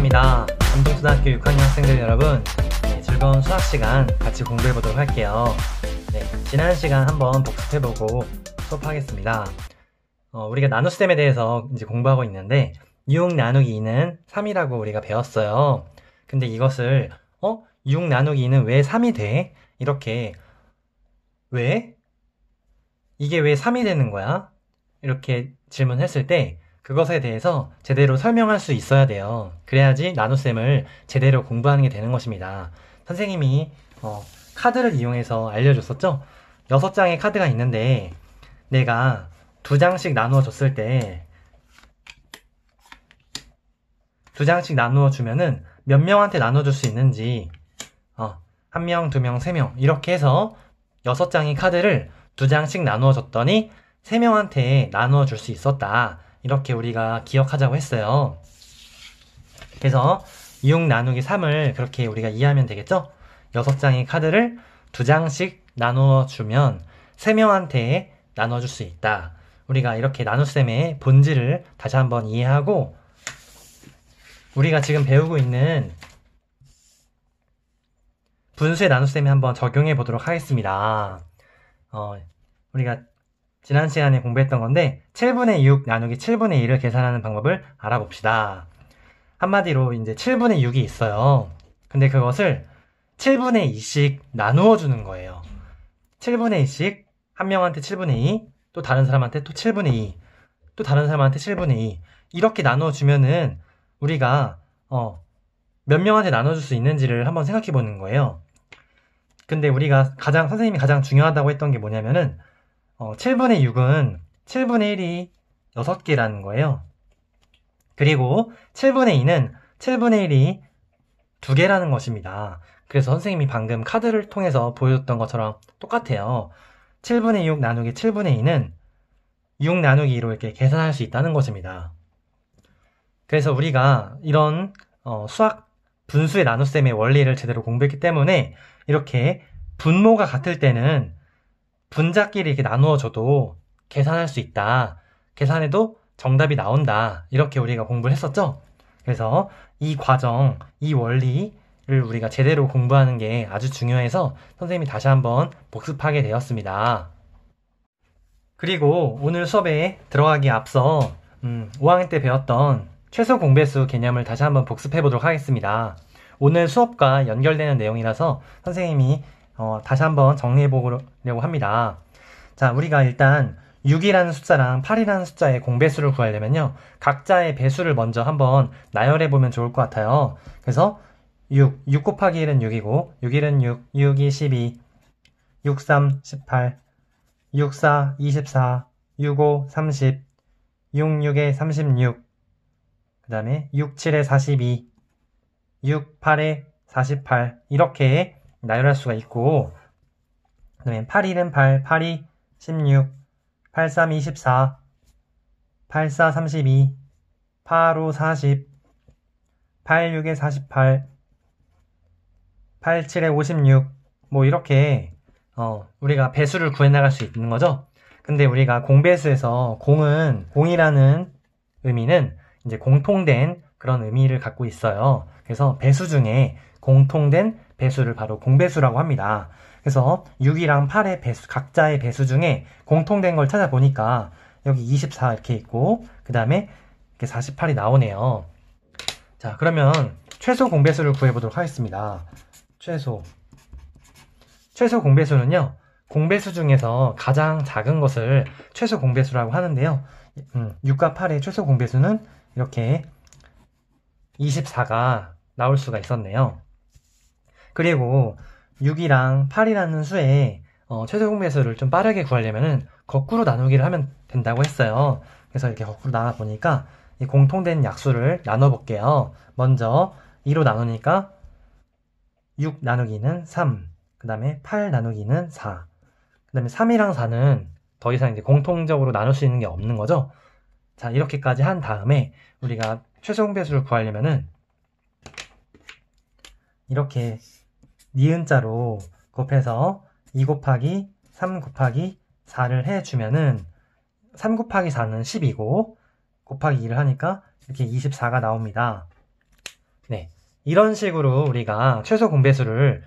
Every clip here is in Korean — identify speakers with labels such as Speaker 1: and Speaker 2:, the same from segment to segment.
Speaker 1: 반갑습니다. 감동초등학교 6학년 학생들 여러분, 즐거운 수학 시간 같이 공부해 보도록 할게요. 지난 시간 한번 복습해 보고 수업하겠습니다. 우리가 나눗셈에 대해서 이제 공부하고 있는데 6 나누기 2는 3이라고 우리가 배웠어요. 근데 이것을 6 나누기 2는 왜 3이 돼? 이렇게 왜? 이게 왜 3이 되는 거야? 이렇게 질문했을 때 그것에 대해서 제대로 설명할 수 있어야 돼요. 그래야지 나눗셈을 제대로 공부하는 게 되는 것입니다. 선생님이 카드를 이용해서 알려줬었죠? 6장의 카드가 있는데 내가 2장씩 나누어 줬을 때 2장씩 나누어 주면은 몇 명한테 나눠줄 수 있는지 1명, 2명, 3명 이렇게 해서 6장의 카드를 2장씩 나누어 줬더니 3명한테 나누어 줄 수 있었다. 이렇게 우리가 기억하자고 했어요. 그래서 6 나누기 3을 그렇게 우리가 이해하면 되겠죠? 6장의 카드를 2장씩 나누어 주면 3명한테 나눠줄 수 있다. 우리가 이렇게 나눗셈의 본질을 다시 한번 이해하고 우리가 지금 배우고 있는 분수의 나눗셈에 한번 적용해 보도록 하겠습니다. 우리가 지난 시간에 공부했던 건데 7분의 6 나누기 7분의 2를 계산하는 방법을 알아봅시다. 한마디로 이제 7분의 6이 있어요. 근데 그것을 7분의 2씩 나누어 주는 거예요. 7분의 2씩 한 명한테 7분의 2, 또 다른 사람한테 또 7분의 2, 또 다른 사람한테 7분의 2 이렇게 나누어 주면은 우리가 몇 명한테 나눠줄 수 있는지를 한번 생각해 보는 거예요. 근데 우리가 선생님이 가장 중요하다고 했던 게 뭐냐면은 7분의 6은 7분의 1이 6개라는 거예요. 그리고 7분의 2는 7분의 1이 2개라는 것입니다. 그래서 선생님이 방금 카드를 통해서 보여줬던 것처럼 똑같아요. 7분의 6 나누기 7분의 2는 6 나누기 2로 이렇게 계산할 수 있다는 것입니다. 그래서 우리가 이런 수학 분수의 나눗셈의 원리를 제대로 공부했기 때문에 이렇게 분모가 같을 때는 분자끼리 이렇게 나누어줘도 계산할 수 있다. 계산해도 정답이 나온다. 이렇게 우리가 공부를 했었죠? 그래서 이 과정, 이 원리를 우리가 제대로 공부하는 게 아주 중요해서 선생님이 다시 한번 복습하게 되었습니다. 그리고 오늘 수업에 들어가기 앞서 5학년 때 배웠던 최소 공배수 개념을 다시 한번 복습해 보도록 하겠습니다. 오늘 수업과 연결되는 내용이라서 선생님이 다시 한번 정리해 보려고 합니다. 자, 우리가 일단 6이라는 숫자랑 8이라는 숫자의 공배수를 구하려면요. 각자의 배수를 먼저 한번 나열해 보면 좋을 것 같아요. 그래서 6 곱하기 1은 6이고 6, 1은 6, 6, 2, 12, 6, 3, 18, 6, 4, 24, 6, 5, 30, 6, 6에 36, 그 다음에 6, 7에 42, 6, 8에 48 이렇게 나열할 수가 있고 그 다음에 8, 1은 8, 8, 2, 16, 8, 3, 24, 8, 4, 32, 8, 5, 40, 8, 6에 48, 8, 7에 56 뭐 이렇게 우리가 배수를 구해나갈 수 있는 거죠. 근데 우리가 공배수에서 공이라는 의미는 이제 공통된 그런 의미를 갖고 있어요. 그래서 배수 중에 공통된 배수를 바로 공배수라고 합니다. 그래서 6이랑 8의 배수, 각자의 배수 중에 공통된 걸 찾아보니까 여기 24 이렇게 있고 그 다음에 이렇게 48이 나오네요. 자, 그러면 최소 공배수를 구해보도록 하겠습니다. 최소 공배수는요, 공배수 중에서 가장 작은 것을 최소 공배수라고 하는데요. 6과 8의 최소 공배수는 이렇게 24가 나올 수가 있었네요. 그리고 6이랑 8이라는 수의 최소 공배수를 좀 빠르게 구하려면은 거꾸로 나누기를 하면 된다고 했어요. 그래서 이렇게 거꾸로 나눠보니까 이 공통된 약수를 나눠볼게요. 먼저 2로 나누니까 6 나누기는 3, 그 다음에 8 나누기는 4, 그 다음에 3이랑 4는 더 이상 이제 공통적으로 나눌 수 있는 게 없는 거죠. 자, 이렇게까지 한 다음에 우리가 최소 공배수를 구하려면은 이렇게 니은자로 곱해서 2 곱하기 3 곱하기 4를 해주면은 3 곱하기 4는 10이고 곱하기 2를 하니까 이렇게 24가 나옵니다. 네. 이런 식으로 우리가 최소 공배수를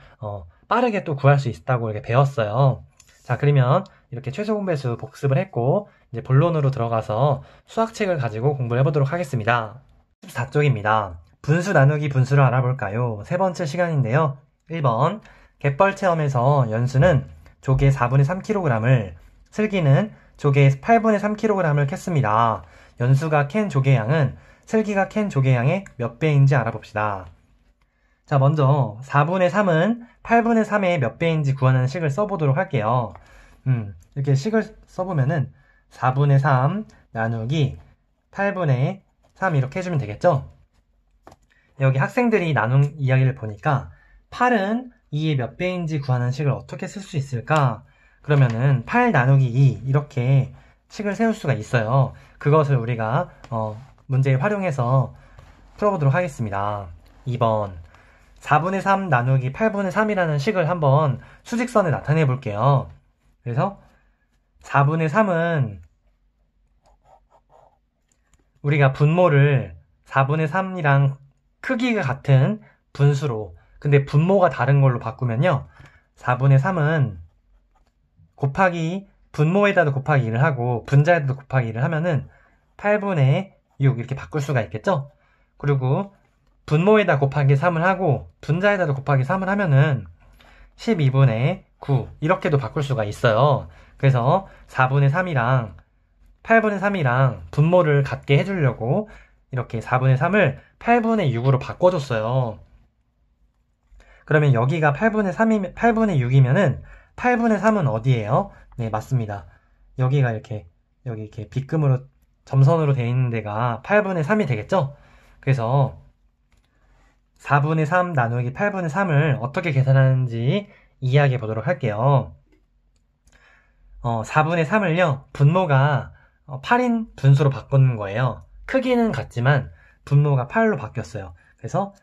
Speaker 1: 빠르게 또 구할 수 있다고 이렇게 배웠어요. 자, 그러면 이렇게 최소 공배수 복습을 했고 이제 본론으로 들어가서 수학책을 가지고 공부를 해보도록 하겠습니다. 14쪽입니다. 분수 나누기 분수를 알아볼까요? 세 번째 시간인데요. 1번 갯벌 체험에서 연수는 조개 4분의 3kg을, 슬기는 조개 8분의 3kg을 캤습니다. 연수가 캔 조개 양은 슬기가 캔 조개 양의 몇 배인지 알아봅시다. 자, 먼저 4분의 3은 8분의 3의 몇 배인지 구하는 식을 써보도록 할게요. 이렇게 식을 써보면은 4분의 3 나누기 8분의 3 이렇게 해주면 되겠죠? 여기 학생들이 나눈 이야기를 보니까 8은 2의 몇 배인지 구하는 식을 어떻게 쓸 수 있을까? 그러면은 8 나누기 2 이렇게 식을 세울 수가 있어요. 그것을 우리가 문제에 활용해서 풀어보도록 하겠습니다. 2번 4분의 3 나누기 8분의 3이라는 식을 한번 수직선에 나타내 볼게요. 그래서 4분의 3은 우리가 분모를 4분의 3이랑 크기가 같은 분수로, 근데 분모가 다른 걸로 바꾸면요 4분의 3은 곱하기 분모에다도 곱하기 1을 하고 분자에다도 곱하기 1을 하면은 8분의 6 이렇게 바꿀 수가 있겠죠? 그리고 분모에다 곱하기 3을 하고 분자에다도 곱하기 3을 하면은 12분의 9 이렇게도 바꿀 수가 있어요. 그래서 4분의 3이랑 8분의 3이랑 분모를 같게 해주려고 이렇게 4분의 3을 8분의 6으로 바꿔줬어요. 그러면 여기가 8분의 6이면은 8분의 3은 어디예요? 네, 맞습니다. 여기가 여기 이렇게 빗금으로 점선으로 되어 있는 데가 8분의 3이 되겠죠? 그래서 4분의 3 나누기 8분의 3을 어떻게 계산하는지 이야기해 보도록 할게요. 4분의 3을요, 분모가 8인 분수로 바꾸는 거예요. 크기는 같지만 분모가 8로 바뀌었어요. 그래서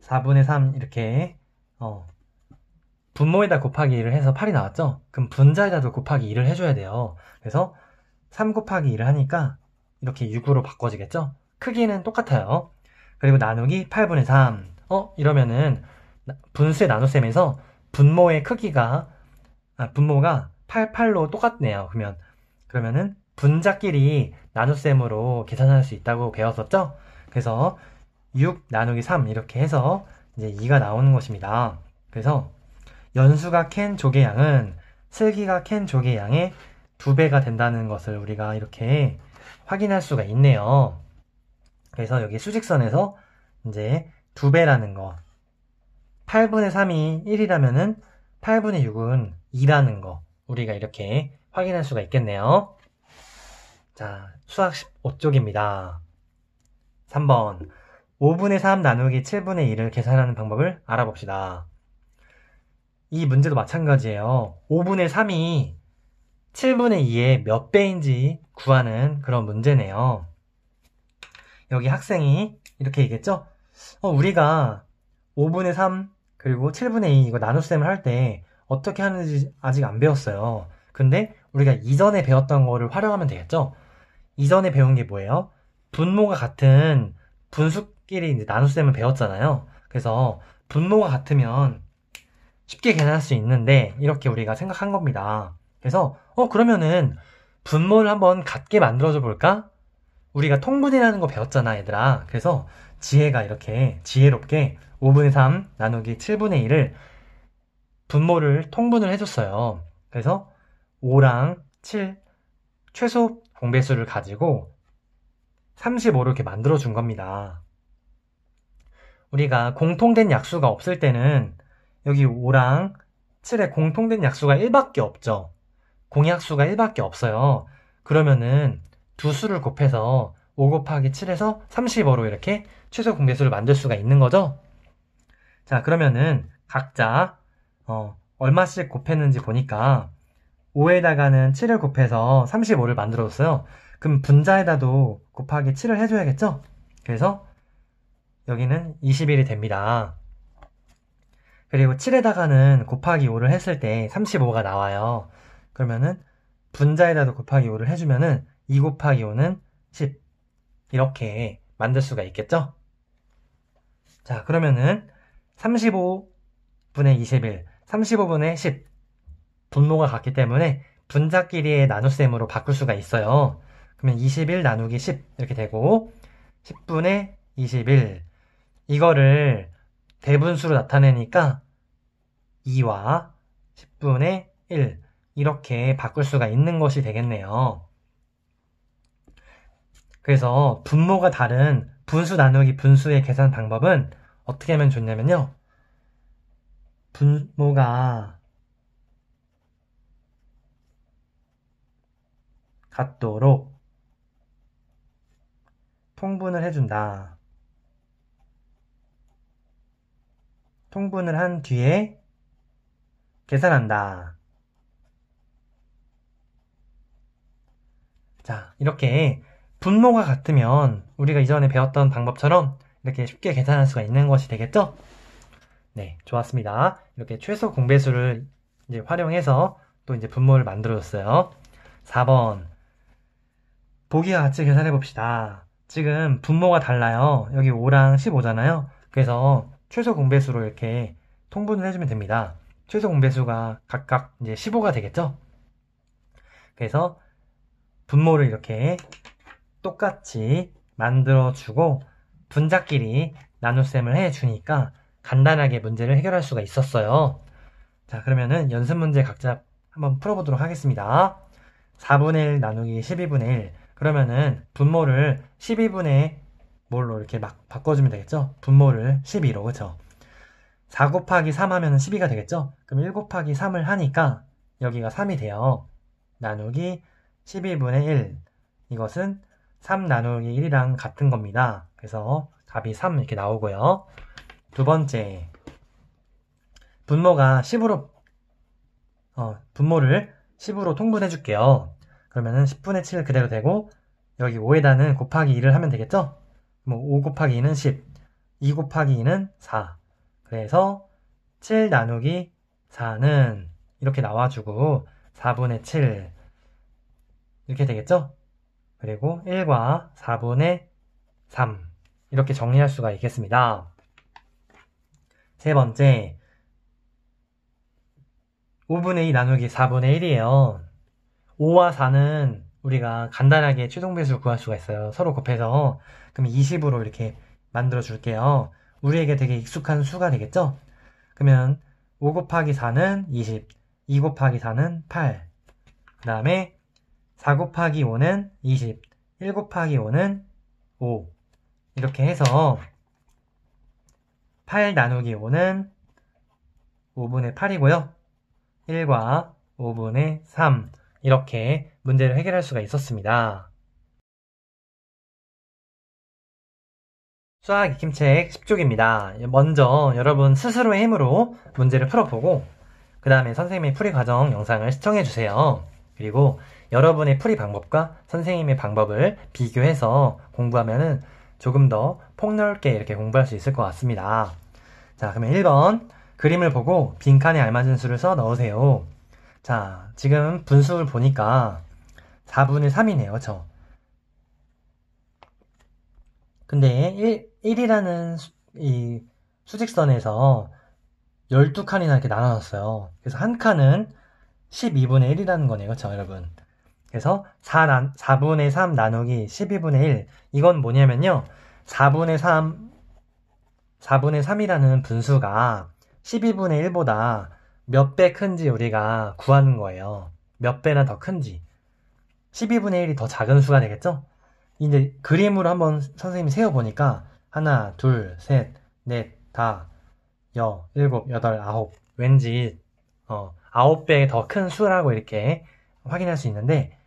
Speaker 1: 4분의 3 이렇게 분모에다 곱하기 1을 해서 8이 나왔죠? 그럼 분자에다도 곱하기 1을 해줘야 돼요. 그래서 3 곱하기 1을 하니까 이렇게 6으로 바꿔지겠죠? 크기는 똑같아요. 그리고 나누기 8분의 3. 이러면은 분수의 나눗셈에서 분모의 크기가 분모가 8로 똑같네요. 그러면은 분자끼리 나눗셈으로 계산할 수 있다고 배웠었죠? 그래서 6 나누기 3 이렇게 해서 이제 2가 나오는 것입니다. 그래서 연수가 캔 조개 양은 슬기가 캔 조개 양의 2배가 된다는 것을 우리가 이렇게 확인할 수가 있네요. 그래서 여기 수직선에서 이제 2배라는 거, 8분의 3이 1이라면은 8분의 6은 2라는 거 우리가 이렇게 확인할 수가 있겠네요. 자, 수학 15쪽입니다. 3번 5분의 3 나누기 7분의 1을 계산하는 방법을 알아봅시다. 이 문제도 마찬가지예요. 5분의 3이 7분의 2의 몇 배인지 구하는 그런 문제네요. 여기 학생이 이렇게 얘기했죠? 우리가 5분의 3 그리고 7분의 2 이거 나눗셈을 할 때 어떻게 하는지 아직 안 배웠어요. 근데 우리가 이전에 배웠던 거를 활용하면 되겠죠? 이전에 배운 게 뭐예요? 분모가 같은 분수끼리 이제 나눗셈을 배웠잖아요. 그래서 분모가 같으면 쉽게 계산할 수 있는데 이렇게 우리가 생각한 겁니다. 그래서 그러면은 분모를 한번 같게 만들어줘 볼까? 우리가 통분이라는 거 배웠잖아, 얘들아. 그래서 지혜가 이렇게 지혜롭게 5분의 3 나누기 7분의 1을 분모를 통분을 해줬어요. 그래서 5랑 7 최소 공배수를 가지고 35를 이렇게 만들어준 겁니다. 우리가 공통된 약수가 없을 때는 여기 5랑 7에 공통된 약수가 1밖에 없죠. 공약수가 1밖에 없어요. 그러면은 두 수를 곱해서 5 곱하기 7에서 35로 이렇게 최소 공배수를 만들 수가 있는 거죠. 자, 그러면은 각자 얼마씩 곱했는지 보니까 5에다가는 7을 곱해서 35를 만들어줬어요. 그럼 분자에다도 곱하기 7을 해줘야겠죠? 그래서 여기는 21이 됩니다. 그리고 7에다가는 곱하기 5를 했을 때 35가 나와요. 그러면은 분자에다도 곱하기 5를 해주면은 2 곱하기 5는 10 이렇게 만들 수가 있겠죠? 자, 그러면은 35분의 21, 35분의 10. 분모가 같기 때문에 분자끼리의 나눗셈으로 바꿀 수가 있어요. 그러면 21 나누기 10 이렇게 되고 10분의 21. 이거를 대분수로 나타내니까 2와 10분의 1 이렇게 바꿀 수가 있는 것이 되겠네요. 그래서 분모가 다른 분수 나누기 분수의 계산 방법은 어떻게 하면 좋냐면요. 분모가 같도록 통분을 해준다. 통분을 한 뒤에 계산한다. 자, 이렇게 분모가 같으면 우리가 이전에 배웠던 방법처럼 이렇게 쉽게 계산할 수가 있는 것이 되겠죠? 네, 좋았습니다. 이렇게 최소 공배수를 이제 활용해서 또 이제 분모를 만들어줬어요. 4번. 보기와 같이 계산해 봅시다. 지금 분모가 달라요. 여기 5랑 15잖아요. 그래서 최소 공배수로 이렇게 통분을 해주면 됩니다. 최소 공배수가 각각 이제 15가 되겠죠? 그래서 분모를 이렇게 똑같이 만들어주고 분자끼리 나눗셈을 해주니까 간단하게 문제를 해결할 수가 있었어요. 자, 그러면은 연습 문제 각자 한번 풀어보도록 하겠습니다. 4분의 1 나누기 12분의 1. 그러면은 분모를 12분의 뭘로 이렇게 막 바꿔주면 되겠죠? 분모를 12로, 그쵸? 4 곱하기 3 하면 12가 되겠죠? 그럼 1 곱하기 3을 하니까 여기가 3이 돼요. 나누기 12분의 1. 이것은 3 나누기 1이랑 같은 겁니다. 그래서 답이 3 이렇게 나오고요. 두 번째. 분모가 10으로, 분모를 10으로 통분해 줄게요. 그러면은 10분의 7 그대로 되고, 여기 5에다는 곱하기 2를 하면 되겠죠? 뭐, 5 곱하기 2는 10, 2 곱하기 2는 4. 그래서 7 나누기 4는 이렇게 나와주고, 4분의 7. 이렇게 되겠죠? 그리고 1과 4분의 3. 이렇게 정리할 수가 있겠습니다. 세 번째. 5분의 2 나누기 4분의 1이에요. 5와 4는 우리가 간단하게 최종배수 구할 수가 있어요. 서로 곱해서. 그럼 20으로 이렇게 만들어 줄게요. 우리에게 되게 익숙한 수가 되겠죠? 그러면 5 곱하기 4는 20, 2 곱하기 4는 8. 그 다음에 4 곱하기 5는 20, 1 곱하기 5는 5. 이렇게 해서 8 나누기 5는 5분의 8이고요. 1과 5분의 3. 이렇게 문제를 해결할 수가 있었습니다. 수학 익힘책 10쪽입니다. 먼저 여러분 스스로의 힘으로 문제를 풀어보고 그 다음에 선생님의 풀이 과정 영상을 시청해주세요. 그리고 여러분의 풀이 방법과 선생님의 방법을 비교해서 공부하면은 조금 더 폭넓게 이렇게 공부할 수 있을 것 같습니다. 자, 그러면 1번 그림을 보고 빈칸에 알맞은 수를 써 넣으세요. 자, 지금 분수를 보니까 4분의 3이네요. 그쵸? 근데 1이라는 이 수직선에서 12칸이나 이렇게 나눠놨어요. 그래서 한 칸은 12분의 1이라는 거네요. 그쵸, 여러분? 그래서 4분의 3 나누기 12분의 1. 이건 뭐냐면요. 4분의 3이라는 분수가 12분의 1보다 몇 배 큰지 우리가 구하는 거예요. 몇 배나 더 큰지. 12분의 1이 더 작은 수가 되겠죠? 이제 그림으로 한번 선생님이 세어보니까 하나, 둘, 셋, 넷, 다, 일곱, 여덟, 아홉. 왠지 9배 더 큰 수라고 이렇게 확인할 수 있는데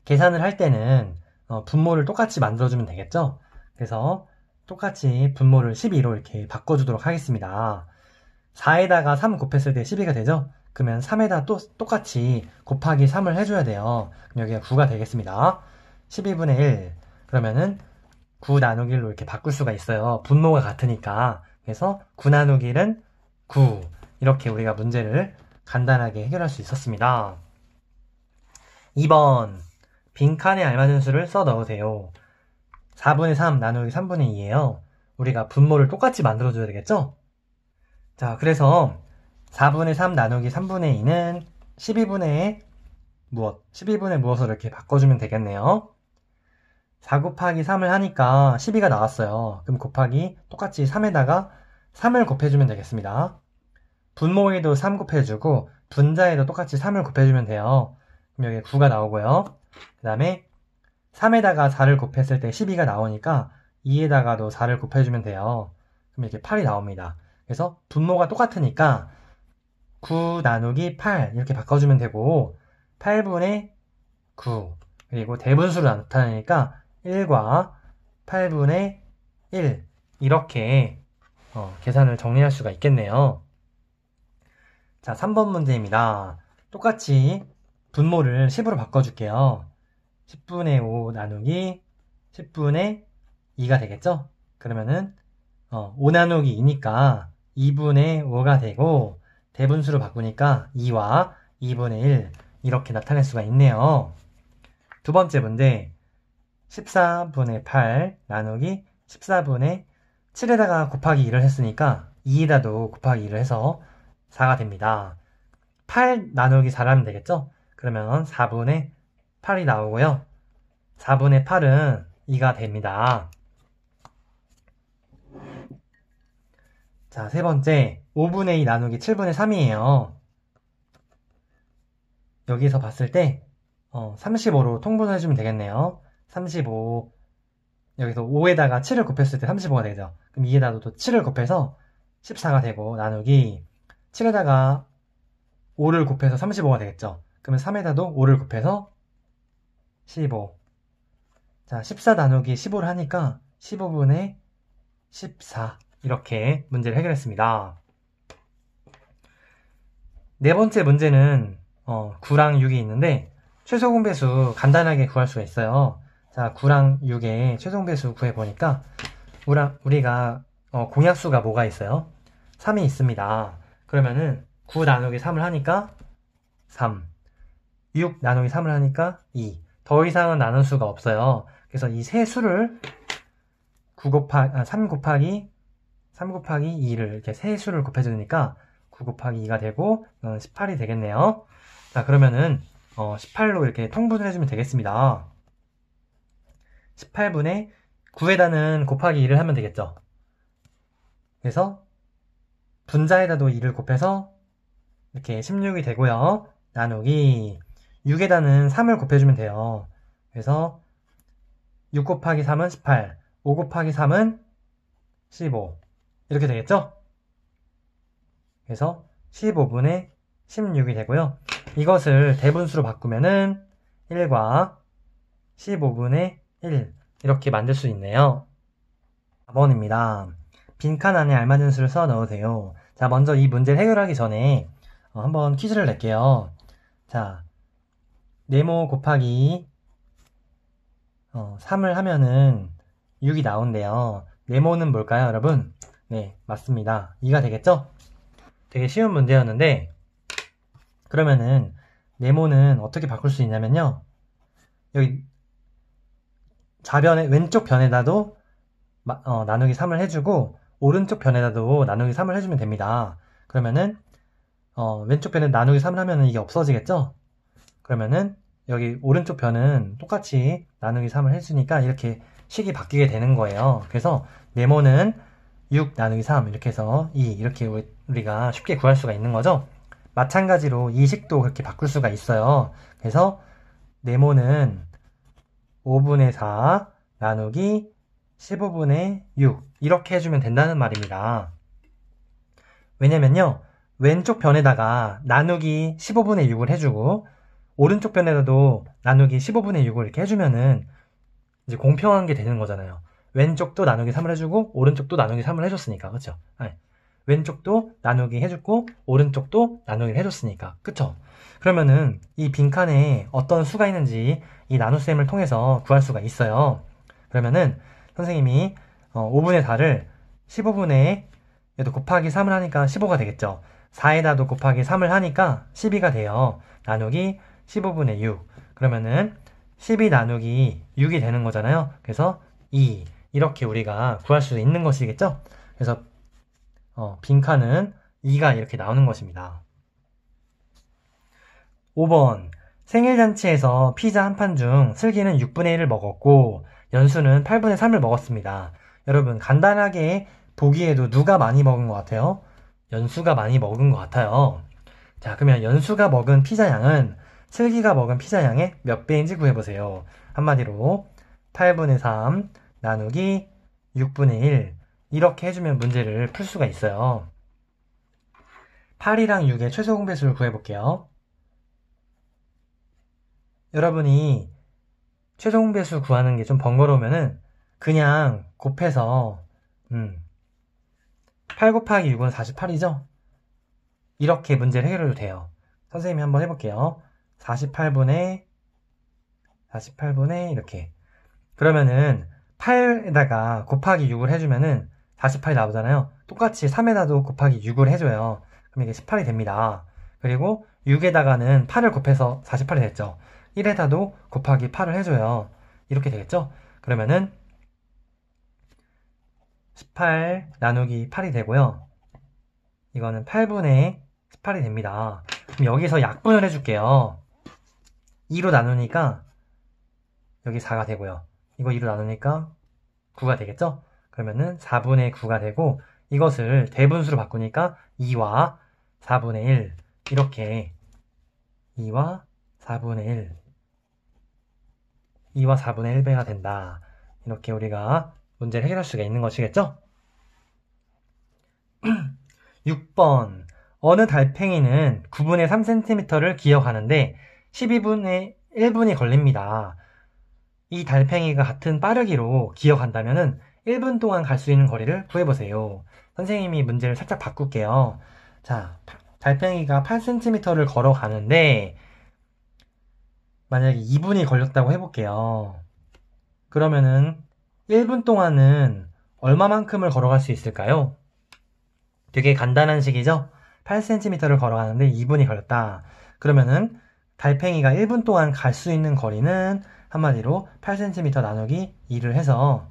Speaker 1: 계산을 할 때는 분모를 똑같이 만들어주면 되겠죠? 그래서 똑같이 분모를 12로 이렇게 바꿔주도록 하겠습니다. 4에다가 3 곱했을 때 12가 되죠? 그러면 3에다 또 똑같이 곱하기 3을 해줘야 돼요. 그럼 여기가 9가 되겠습니다. 12분의 1. 그러면은 9 나누기 1로 이렇게 바꿀 수가 있어요. 분모가 같으니까. 그래서 9 나누기 1은 9. 이렇게 우리가 문제를 간단하게 해결할 수 있었습니다. 2번. 빈칸에 알맞은 수를 써 넣으세요. 4분의 3 나누기 3분의 2예요. 우리가 분모를 똑같이 만들어줘야 되겠죠? 자, 그래서 4분의 3 나누기 3분의 2는 12분의 무엇? 12분의 무엇으로 이렇게 바꿔주면 되겠네요. 4 곱하기 3을 하니까 12가 나왔어요. 그럼 곱하기 똑같이 3에다가 3을 곱해주면 되겠습니다. 분모에도 3 곱해주고 분자에도 똑같이 3을 곱해주면 돼요. 그럼 여기 9가 나오고요. 그 다음에 3에다가 4를 곱했을 때 12가 나오니까 2에다가도 4를 곱해주면 돼요. 그럼 이렇게 8이 나옵니다. 그래서 분모가 똑같으니까 9 나누기 8 이렇게 바꿔주면 되고 8분의 9 그리고 대분수로 나타내니까 1과 8분의 1 이렇게 계산을 정리할 수가 있겠네요. 자, 3번 문제입니다. 똑같이 분모를 10으로 바꿔줄게요. 10분의 5 나누기 10분의 2가 되겠죠? 그러면은 5 나누기 2니까 2분의 5가 되고 대분수로 바꾸니까 2와 2분의 1 이렇게 나타낼 수가 있네요. 두 번째 문제 14분의 8 나누기 14분의 7에다가 곱하기 2를 했으니까 2에다도 곱하기 2를 해서 4가 됩니다. 8 나누기 4라면 되겠죠? 그러면 4분의 8이 나오고요. 4분의 8은 2가 됩니다. 자, 세 번째 5분의 2 나누기 7분의 3이에요. 여기서 봤을 때 35로 통분을 해주면 되겠네요. 35 여기서 5에다가 7을 곱했을 때 35가 되죠. 그럼 2에다가 또 7을 곱해서 14가 되고 나누기 7에다가 5를 곱해서 35가 되겠죠. 그러면 3에다도 5를 곱해서 15. 자, 14 나누기 15를 하니까 15분의 14 이렇게 문제를 해결했습니다. 네 번째 문제는 9랑 6이 있는데 최소 공배수 간단하게 구할 수가 있어요. 자, 9랑 6의 최소 공배수 구해보니까 우리가 공약수가 뭐가 있어요? 3이 있습니다. 그러면은 9 나누기 3을 하니까 3 6 나누기 3을 하니까 2 더 이상은 나눌 수가 없어요. 그래서 이 세 수를 3 곱하기 2를 이렇게 세 수를 곱해주니까 9 곱하기 2가 되고 18이 되겠네요. 자, 그러면은 18로 이렇게 통분을 해주면 되겠습니다. 18분의 9에다는 곱하기 2를 하면 되겠죠. 그래서 분자에다도 2를 곱해서 이렇게 16이 되고요. 나누기 6에다는 3을 곱해주면 돼요. 그래서 6 곱하기 3은 18, 5 곱하기 3은 15 이렇게 되겠죠? 그래서 15분의 16이 되고요. 이것을 대분수로 바꾸면은 1과 15분의 1 이렇게 만들 수 있네요. 4번입니다. 빈칸 안에 알맞은 수를 써 넣으세요. 자, 먼저 이 문제를 해결하기 전에 한번 퀴즈를 낼게요. 자, 네모 곱하기 3을 하면은 6이 나온대요. 네모는 뭘까요, 여러분? 네, 맞습니다. 2가 되겠죠? 되게 쉬운 문제였는데 그러면은 네모는 어떻게 바꿀 수 있냐면요. 여기 좌변에 왼쪽 변에다도 나누기 3을 해주고 오른쪽 변에다도 나누기 3을 해주면 됩니다. 그러면은 왼쪽 변에 나누기 3을 하면은 이게 없어지겠죠? 그러면은 여기 오른쪽 변은 똑같이 나누기 3을 해주니까 이렇게 식이 바뀌게 되는 거예요. 그래서 네모는 6 나누기 3 이렇게 해서 2 이렇게 우리가 쉽게 구할 수가 있는 거죠. 마찬가지로 이 식도 그렇게 바꿀 수가 있어요. 그래서 네모는 5분의 4 나누기 15분의 6 이렇게 해주면 된다는 말입니다. 왜냐면요, 왼쪽 변에다가 나누기 15분의 6을 해주고 오른쪽 변에다도 나누기 15분의 6을 이렇게 해주면은 이제 공평한 게 되는 거잖아요. 왼쪽도 나누기 3을 해주고 오른쪽도 나누기 3을 해줬으니까, 그쵸? 네. 왼쪽도 나누기 해줬고 오른쪽도 나누기 해줬으니까, 그쵸? 그러면은 이 빈칸에 어떤 수가 있는지 이 나눗셈을 통해서 구할 수가 있어요. 그러면은 선생님이 5분의 4를 15분의 얘도 곱하기 3을 하니까 15가 되겠죠. 4에다도 곱하기 3을 하니까 12가 돼요. 나누기 15분의 6 그러면은 12 나누기 6이 되는 거잖아요. 그래서 2 이렇게 우리가 구할 수 있는 것이겠죠? 그래서 빈칸은 2가 이렇게 나오는 것입니다. 5번 생일잔치에서 피자 한 판 중 슬기는 6분의 1을 먹었고 연수는 8분의 3을 먹었습니다. 여러분 간단하게 보기에도 누가 많이 먹은 것 같아요? 연수가 많이 먹은 것 같아요. 자, 그러면 연수가 먹은 피자 양은 슬기가 먹은 피자 양의 몇 배인지 구해보세요. 한마디로 8분의 3 나누기 6분의 1 이렇게 해주면 문제를 풀 수가 있어요. 8이랑 6의 최소 공배수를 구해볼게요. 여러분이 최소 공배수 구하는 게 좀 번거로우면은 그냥 곱해서 8 곱하기 6은 48이죠? 이렇게 문제를 해결해도 돼요. 선생님이 한번 해볼게요. 48분의 이렇게. 그러면은 8에다가 곱하기 6을 해주면은 48이 나오잖아요. 똑같이 3에다도 곱하기 6을 해줘요. 그럼 이게 18이 됩니다. 그리고 6에다가는 8을 곱해서 48이 됐죠. 1에다도 곱하기 8을 해줘요. 이렇게 되겠죠? 그러면은 18 나누기 8이 되고요. 이거는 8분의 18이 됩니다. 그럼 여기서 약분을 해줄게요. 2로 나누니까 여기 4가 되고요. 이거 2로 나누니까 9가 되겠죠? 그러면은 4분의 9가 되고 이것을 대분수로 바꾸니까 2와 4분의 1 이렇게 2와 4분의 1배가 된다. 이렇게 우리가 문제를 해결할 수가 있는 것이겠죠? 6번 어느 달팽이는 9분의 3cm를 기억하는데 12분의 1분이 걸립니다. 이 달팽이가 같은 빠르기로 기억한다면 1분 동안 갈 수 있는 거리를 구해보세요. 선생님이 문제를 살짝 바꿀게요. 자, 달팽이가 8cm를 걸어가는데 만약에 2분이 걸렸다고 해볼게요. 그러면은 1분 동안은 얼마만큼을 걸어갈 수 있을까요? 되게 간단한 식이죠? 8cm를 걸어가는데 2분이 걸렸다. 그러면은 달팽이가 1분 동안 갈 수 있는 거리는 한마디로 8cm 나누기 2를 해서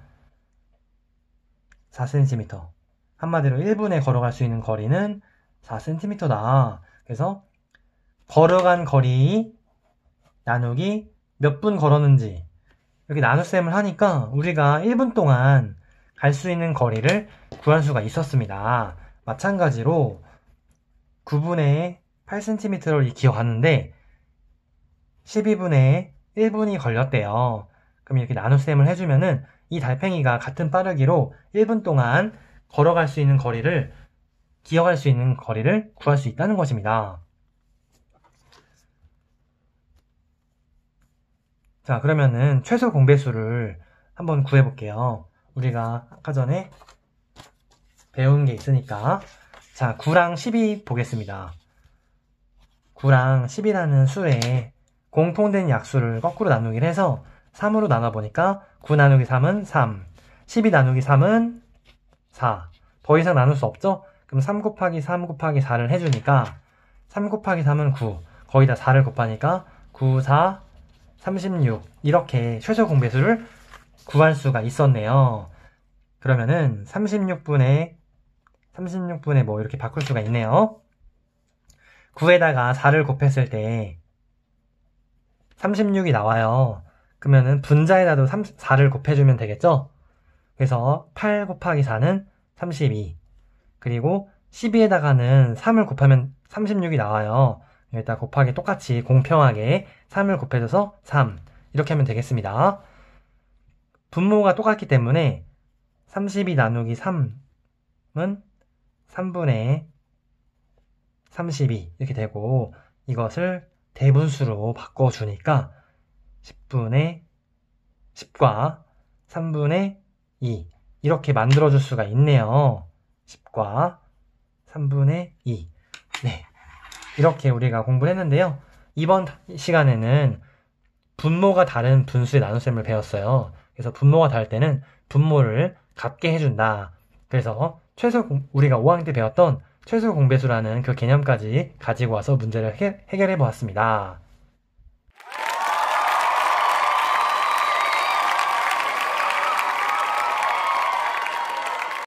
Speaker 1: 4cm. 한마디로 1분에 걸어갈 수 있는 거리는 4cm다. 그래서 걸어간 거리 나누기 몇 분 걸었는지 이렇게 나눗셈을 하니까 우리가 1분 동안 갈 수 있는 거리를 구할 수가 있었습니다. 마찬가지로 9분의 8cm를 기억하는데 12분의 1분이 걸렸대요. 그럼 이렇게 나눗셈을 해주면은 이 달팽이가 같은 빠르기로 1분 동안 걸어갈 수 있는 거리를 기억할 수 있는 거리를 구할 수 있다는 것입니다. 자, 그러면은 최소 공배수를 한번 구해볼게요. 우리가 아까 전에 배운 게 있으니까. 자, 9랑 12 보겠습니다. 9랑 10이라는 수에 공통된 약수를 거꾸로 나누기를 해서 3으로 나눠보니까 9 나누기 3은 3, 12 나누기 3은 4. 더 이상 나눌 수 없죠? 그럼 3 곱하기 3 곱하기 4를 해주니까 3 곱하기 3은 9, 거기다 4를 곱하니까 9, 4, 36 이렇게 최소 공배수를 구할 수가 있었네요. 그러면은 36분의 뭐 이렇게 바꿀 수가 있네요. 9에다가 4를 곱했을 때 36이 나와요. 그러면은 분자에다도 4를 곱해주면 되겠죠? 그래서 8 곱하기 4는 32. 그리고 12에다가는 3을 곱하면 36이 나와요. 여기다 곱하기 똑같이 공평하게 3을 곱해줘서 3. 이렇게 하면 되겠습니다. 분모가 똑같기 때문에 32 나누기 3은 3분의 32 이렇게 되고 이것을 대분수로 바꿔주니까 10분의 10과 3분의 2 이렇게 만들어줄 수가 있네요. 10과 3분의 2 네, 이렇게 우리가 공부를 했는데요. 이번 시간에는 분모가 다른 분수의 나눗셈을 배웠어요. 그래서 분모가 다를 때는 분모를 같게 해준다. 그래서 우리가 5학년 때 배웠던 최소 공배수라는 그 개념까지 가지고 와서 문제를 해결해 보았습니다.